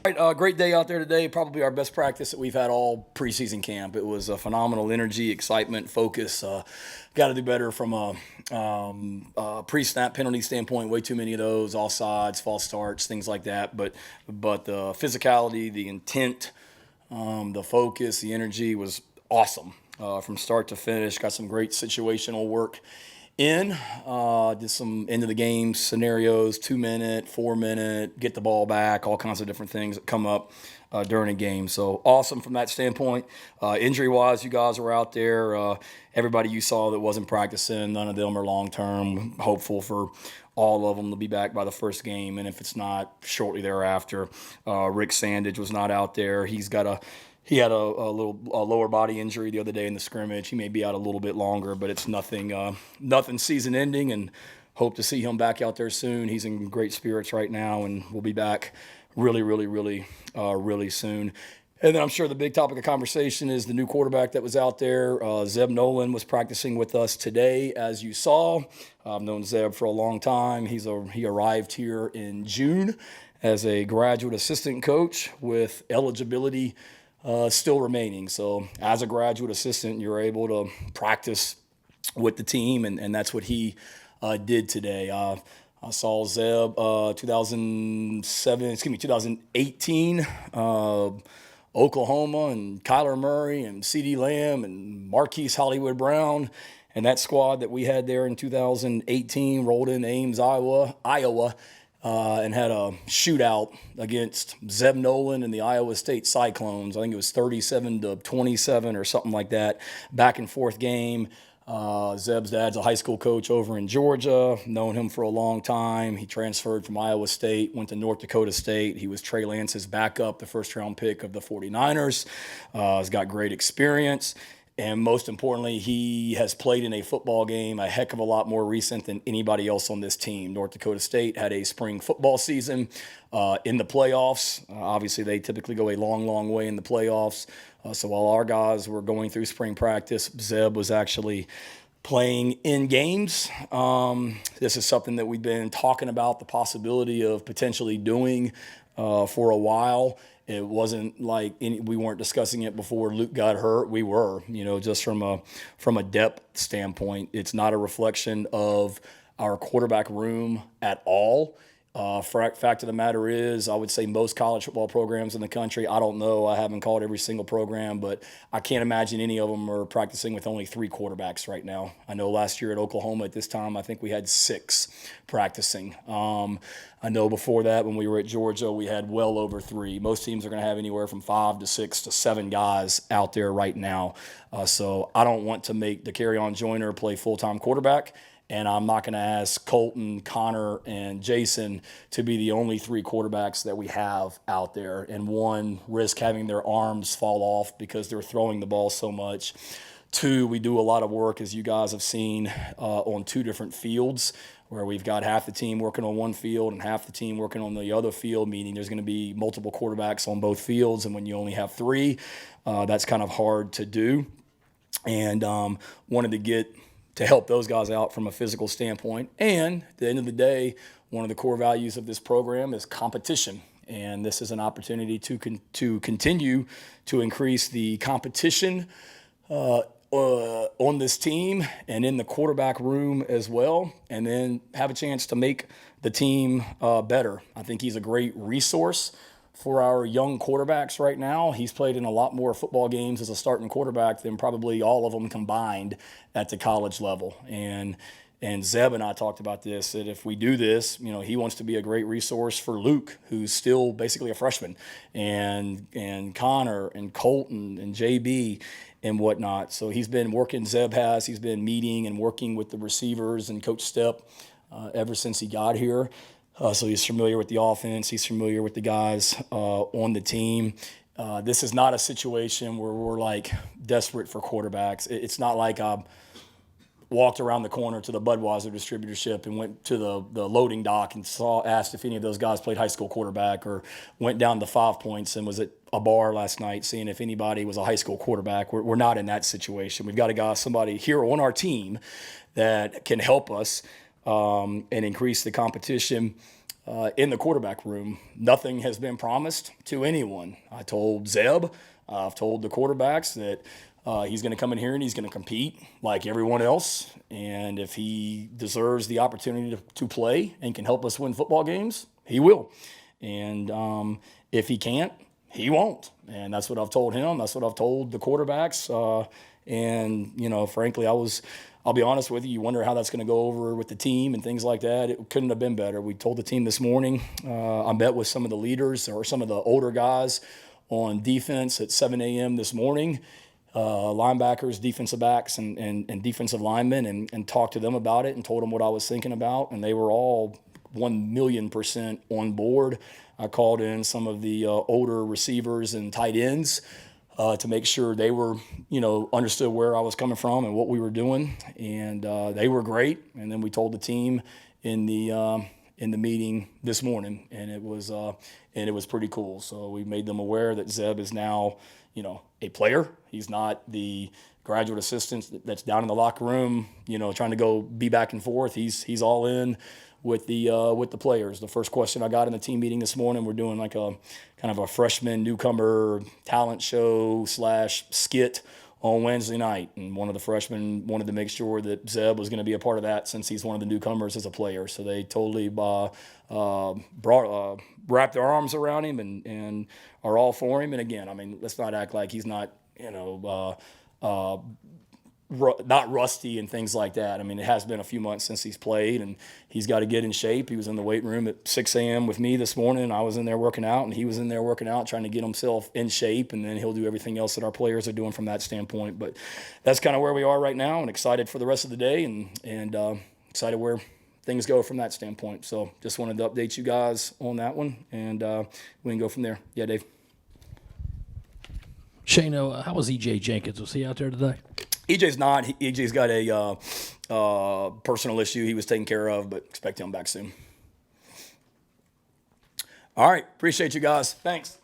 All right, great day out there today. Probably our best practice that we've had all preseason camp. It was a phenomenal energy, excitement, focus. Got to do better from a pre-snap penalty standpoint. Way too many of those, offsides, false starts, things like that. But the physicality, the intent, the focus, the energy was awesome from start to finish. Got some great situational work in. Did some end of the game scenarios, 2 minute, 4 minute, get the ball back, all kinds of different things that come up during a game. So awesome from that standpoint. Injury wise, you guys were out there. Everybody you saw that wasn't practicing, none of them are long term. Hopeful for all of them to be back by the first game, and if it's not, shortly thereafter. Rick Sandage was not out there. He had a lower body injury the other day in the scrimmage. He may be out a little bit longer, but it's nothing season ending, and hope to see him back out there soon. He's in great spirits right now, and we'll be back really soon. And then I'm sure the big topic of conversation is the new quarterback that was out there. Zeb Nolan was practicing with us today, as you saw. I've known Zeb for a long time. He arrived here in June as a graduate assistant coach with eligibility still remaining. So as a graduate assistant, you're able to practice with the team, and that's what he did today. I saw Zeb 2018, Oklahoma, and Kyler Murray and CeeDee Lamb and Marquise Hollywood Brown. And that squad that we had there in 2018 rolled into Ames, Iowa, and had a shootout against Zeb Nolan and the Iowa State Cyclones. I think it was 37-27 or something like that. Back and forth game. Zeb's dad's a high school coach over in Georgia. Known him for a long time. He transferred from Iowa State, went to North Dakota State. He was Trey Lance's backup, the first-round pick of the 49ers. He's got great experience. And most importantly, he has played in a football game a heck of a lot more recent than anybody else on this team. North Dakota State had a spring football season in the playoffs. Obviously, they typically go a long way in the playoffs. So while our guys were going through spring practice, Zeb was actually playing in games. This is something that we've been talking about, the possibility of potentially doing for a while. It wasn't like we weren't discussing it before Luke got hurt. We were, just from a depth standpoint. It's not a reflection of our quarterback room at all. Fact of the matter is, I would say most college football programs in the country, I don't know, I haven't called every single program, but I can't imagine any of them are practicing with only 3 quarterbacks right now. I know last year at Oklahoma at this time, I think we had 6 practicing. I know before that, when we were at Georgia, we had well over 3. Most teams are going to have anywhere from 5 to 6 to 7 guys out there right now. So I don't want to make Dakereon Joyner play full-time quarterback. And I'm not going to ask Colton, Connor, and Jason to be the only 3 quarterbacks that we have out there, and one, risk having their arms fall off because they're throwing the ball so much. 2, we do a lot of work, as you guys have seen, on 2 different fields, where we've got half the team working on one field and half the team working on the other field, meaning there's going to be multiple quarterbacks on both fields. And when you only have 3, that's kind of hard to do. And wanted to help those guys out from a physical standpoint. And at the end of the day, one of the core values of this program is competition. And this is an opportunity to continue to increase the competition on this team and in the quarterback room as well, and then have a chance to make the team better. I think he's a great resource for our young quarterbacks right now. He's played in a lot more football games as a starting quarterback than probably all of them combined at the college level. And Zeb and I talked about this, that if we do this, he wants to be a great resource for Luke, who's still basically a freshman, and Connor and Colton and JB and whatnot. So he's been meeting and working with the receivers and Coach Stepp ever since he got here. So he's familiar with the offense. He's familiar with the guys on the team. This is not a situation where we're desperate for quarterbacks. It's not like I walked around the corner to the Budweiser distributorship and went to the loading dock and asked if any of those guys played high school quarterback, or went down to 5 Points and was at a bar last night seeing if anybody was a high school quarterback. We're not in that situation. We've got somebody here on our team that can help us and increase the competition in the quarterback room. Nothing has been promised to anyone. I told Zeb, I've told the quarterbacks that he's going to come in here and he's going to compete like everyone else. And if he deserves the opportunity to play and can help us win football games, he will. And if he can't, he won't. And that's what I've told him. That's what I've told the quarterbacks. And, you know, frankly, I'll be honest with you, you wonder how that's going to go over with the team and things like that. It couldn't have been better. We told the team this morning, I met with some of the leaders or some of the older guys on defense at 7 a.m. this morning, linebackers, defensive backs, and defensive linemen, and talked to them about it and told them what I was thinking about. And they were all 1,000,000% on board. I called in some of the older receivers and tight ends to make sure they were, you know, understood where I was coming from and what we were doing, and they were great. And then we told the team in the meeting this morning, and it was pretty cool. So we made them aware that Zeb is now, you know, a player. He's not the graduate assistant that's down in the locker room, you know, trying to go be back and forth. He's all in with the players. The first question I got in the team meeting this morning, we're doing like a kind of a freshman newcomer talent show / skit on Wednesday night, and one of the freshmen wanted to make sure that Zeb was going to be a part of that since he's one of the newcomers as a player. So they totally wrapped their arms around him and are all for him. And again, I mean, let's not act like he's not, you know, not rusty and things like that. I mean, it has been a few months since he's played, and he's got to get in shape. He was in the weight room at 6 a.m. with me this morning, and I was in there working out, and he was in there working out, trying to get himself in shape, and then he'll do everything else that our players are doing from that standpoint. But that's kind of where we are right now, and excited for the rest of the day, and excited where things go from that standpoint. So just wanted to update you guys on that one, and we can go from there. Yeah, Dave. Shano, how was E.J. Jenkins? Was he out there today? EJ's not. EJ's got a personal issue he was taking care of, but expect him back soon. All right. Appreciate you guys. Thanks.